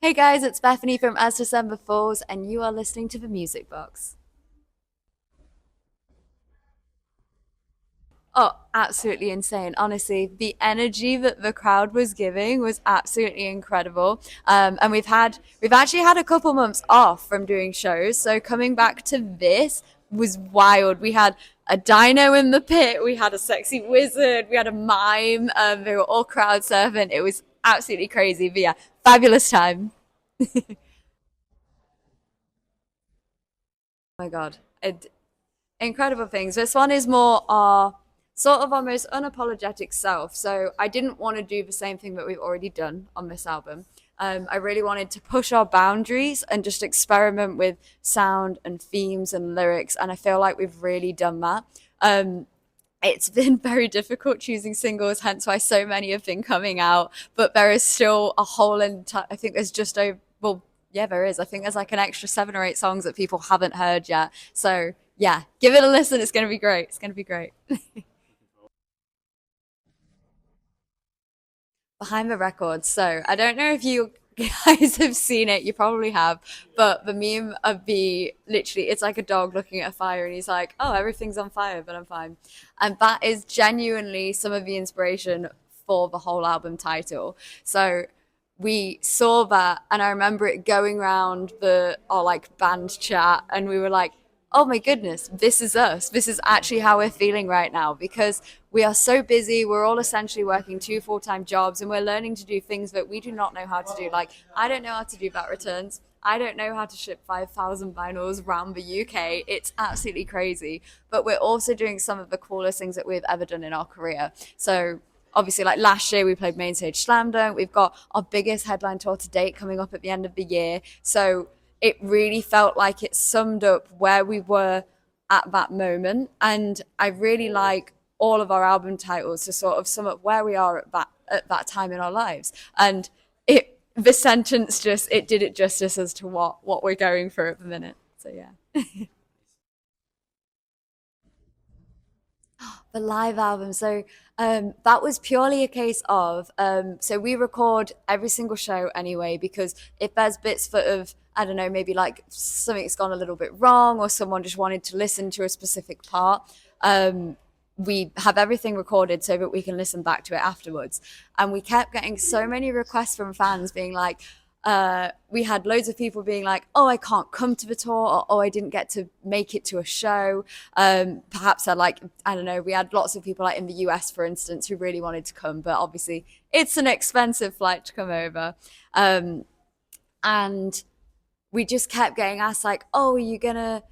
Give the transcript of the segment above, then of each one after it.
Hey guys, it's Bethany from As December Falls, and you are listening to the Music Box. Oh, absolutely insane. Honestly, the energy that the crowd was giving was absolutely incredible. And we've actually had a couple months off from doing shows. So coming back to this was wild. We had a dino in the pit, we had a sexy wizard, we had a mime. They were all crowd surfing. It was absolutely crazy. But yeah, fabulous time. Oh my God. Incredible things. This one is more our sort of our most unapologetic self. So I didn't want to do the same thing that we've already done on this album. I really wanted to push our boundaries and just experiment with sound and themes and lyrics, and I feel like we've really done that. It's been very difficult choosing singles, hence why so many have been coming out. But there is still a whole entire. I think there's just over. Well, yeah, there is. I think there's like an extra 7 or 8 songs that people haven't heard yet. So yeah, give it a listen. It's going to be great. It's going to be great. Behind the records. So I don't know if you guys have seen it. You probably have, but the meme of the literally, it's like a dog looking at a fire, and he's like, "Oh, everything's on fire, but I'm fine," and that is genuinely some of the inspiration for the whole album title. So we saw that, and I remember it going around the our like band chat, and we were like, oh my goodness, this is us. This is actually how we're feeling right now, because we are so busy. We're all essentially working 2 full-time jobs, and we're learning to do things that we do not know how to do. Like, I don't know how to do VAT returns. I don't know how to ship 5,000 vinyls around the UK. It's absolutely crazy. But we're also doing some of the coolest things that we've ever done in our career. So obviously, like last year we played main stage slam dunk. We've got our biggest headline tour to date coming up at the end of the year. So it really felt like it summed up where we were at that moment. And I really like all of our album titles to sort of sum up where we are at that time in our lives. And it the sentence just it did it justice as to what we're going through at the minute. So yeah. The live album. So that was purely a case of so we record every single show anyway, because if there's bits that of I don't know, maybe like something's gone a little bit wrong or someone just wanted to listen to a specific part, we have everything recorded so that we can listen back to it afterwards. And we kept getting so many requests from fans being like, we had loads of people being like, oh, I can't come to the tour, or oh, I didn't get to make it to a show. Perhaps I like, I don't know, we had lots of people like in the US, for instance, who really wanted to come, but obviously it's an expensive flight to come over. And we just kept getting asked like, oh, are you gonna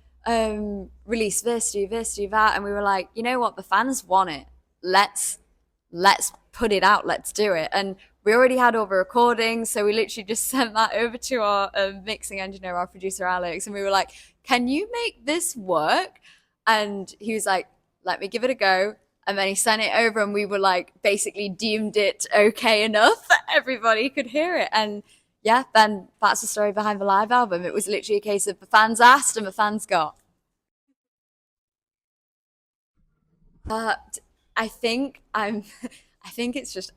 release this, do that? And we were like, you know what, the fans want it. Let's let's put it out, let's do it. And we already had all the recordings, so we literally just sent that over to our mixing engineer, our producer Alex, and we were like, can you make this work? And he was like, let me give it a go. And then he sent it over, and we were like, basically deemed it okay enough that everybody could hear it. And yeah, then that's the story behind the live album. It was literally a case of the fans asked and the fans got. But I think I'm, I think it's just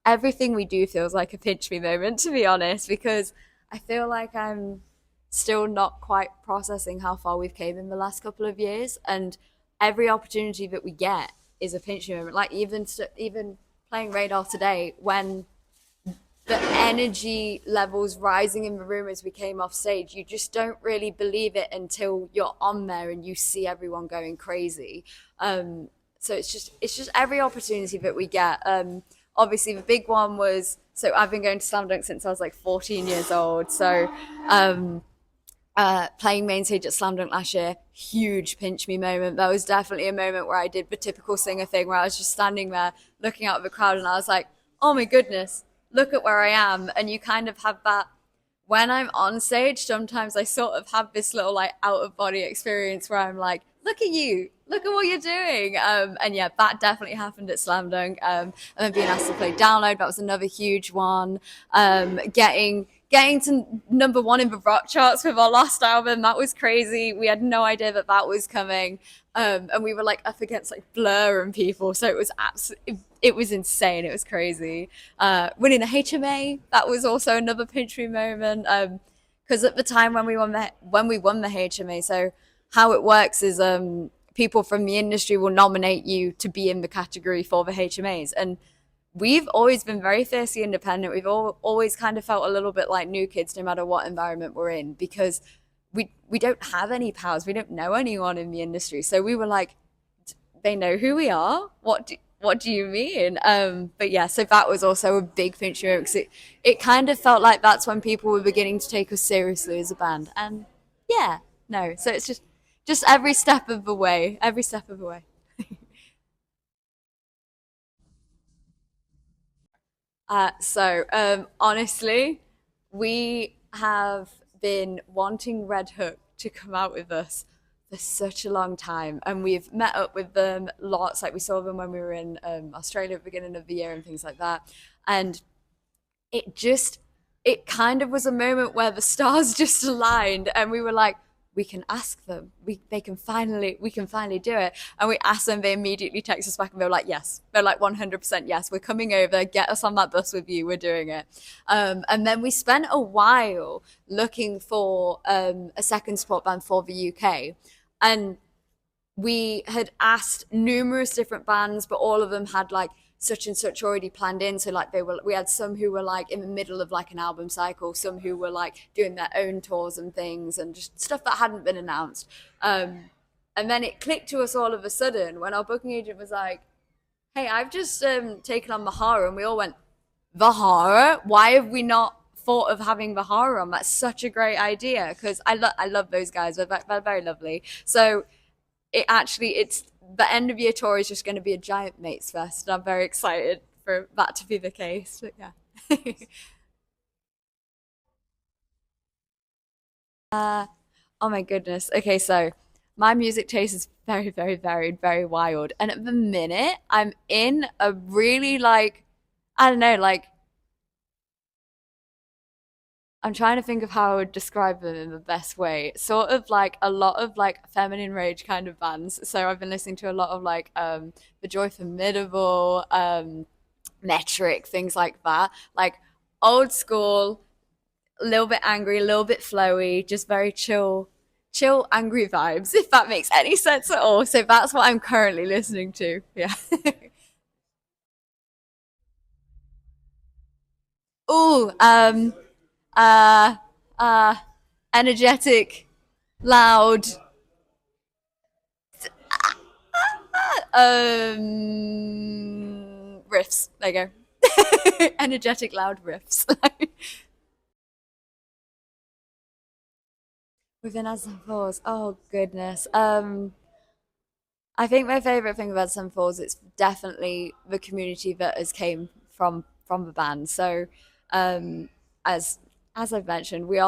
everything we do feels like a pinch me moment, to be honest, because I feel like I'm still not quite processing how far we've came in the last couple of years, and every opportunity that we get is a pinch me moment. Like even playing Radar today, when the energy levels rising in the room as we came off stage, you just don't really believe it until you're on there and you see everyone going crazy. So it's just every opportunity that we get. Obviously the big one was, so I've been going to slam dunk since I was like 14 years old. So um, playing main stage at Slam Dunk last year, huge pinch me moment. That was definitely a moment where I did the typical singer thing, where I was just standing there looking out at the crowd, and I was like, oh my goodness, look at where I am. And you kind of have that when I'm on stage. Sometimes I sort of have this little like out of body experience where I'm like, look at you, look at what you're doing. And yeah, that definitely happened at Slam Dunk. And then being asked to play Download, that was another huge one. Getting to number one in the rock charts with our last album, that was crazy. We had no idea that that was coming. And we were like up against like Blur and people, so it was absolutely, it was insane. It was crazy. Winning the HMA, that was also another pinch me moment. Because at the time when we won the HMA, so how it works is people from the industry will nominate you to be in the category for the HMAs, and we've always been very fiercely independent. We've always kind of felt a little bit like new kids, no matter what environment we're in, because we don't have any pals. We don't know anyone in the industry, so we were like, they know who we are. What do you mean? But yeah, so that was also a big pinch me because it kind of felt like that's when people were beginning to take us seriously as a band, and yeah, no, so it's just every step of the way, every step of the way. Honestly, we have been wanting Red Hook to come out with us for such a long time, and we've met up with them lots. Like we saw them when we were in Australia at the beginning of the year and things like that. And it just it kind of was a moment where the stars just aligned and we were like, we can ask them, we can finally do it. And we asked them, they immediately text us back and they were like, yes, they're like 100% yes, we're coming over, get us on that bus with you, we're doing it. And then we spent a while looking for a second support band for the UK, and we had asked numerous different bands, but all of them had like such and such already planned in. So like we had some who were like in the middle of like an album cycle, some who were like doing their own tours and things, and just stuff that hadn't been announced. And then it clicked to us all of a sudden when our booking agent was like, "Hey, I've just taken on Mahara," and we all went, "Vahara? Why have we not thought of having Vahara on? That's such a great idea." Because I love those guys. They're very lovely. So it's the end of year tour is just going to be a giant mates fest, and I'm very excited for that to be the case. But yeah. Oh my goodness. Okay, so my music taste is very varied, very wild, and at the minute I'm in a really like, I don't know, like I'm trying to think of how I would describe them in the best way. Sort of like a lot of like feminine rage kind of bands. So I've been listening to a lot of like The Joy Formidable, Metric, things like that. Like old school, a little bit angry, a little bit flowy, just very chill angry vibes, if that makes any sense at all. So that's what I'm currently listening to. Yeah. Ooh, uh uh energetic, loud, riffs. There you go. Energetic, loud riffs. Within As and Falls. Oh goodness. I think my favorite thing about Sun Falls is definitely the community that has came from the band. So, um, as as I've mentioned, we're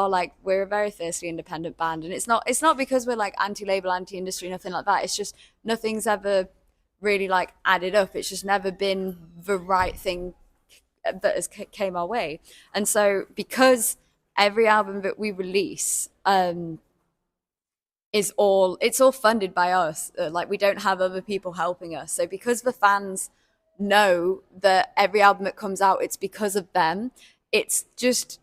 a very fiercely independent band, and it's not because we're like anti-label, anti-industry, nothing like that. It's just nothing's ever really like added up. It's just never been the right thing that has came our way, and so because every album that we release it's all funded by us. Like we don't have other people helping us. So because the fans know that every album that comes out, it's because of them. It's just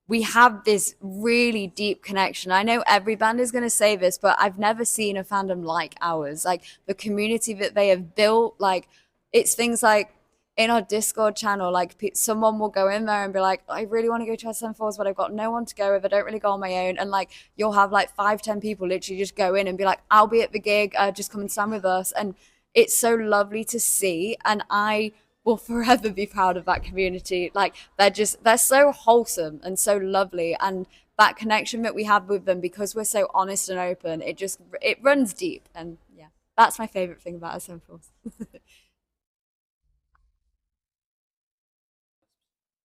we have this really deep connection. I know every band is going to say this, but I've never seen a fandom like ours. Like the community that they have built, like it's things like in our Discord channel, like someone will go in there and be like, I really want to go to SM Falls, but I've got no one to go with. I don't really go on my own. And like, you'll have like 5, 10 people literally just go in and be like, I'll be at the gig, just come and stand with us. And it's so lovely to see. And I will forever be proud of that community. Like, they're so wholesome and so lovely. And that connection that we have with them, because we're so honest and open, it runs deep. And yeah, that's my favorite thing about SM Falls.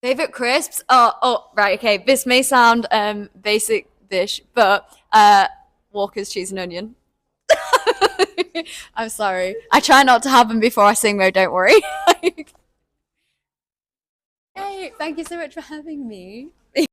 Favorite crisps? Right, okay. This may sound basic dish, but Walker's cheese and onion. I'm sorry. I try not to have them before I sing though, don't worry. Hey, thank you so much for having me.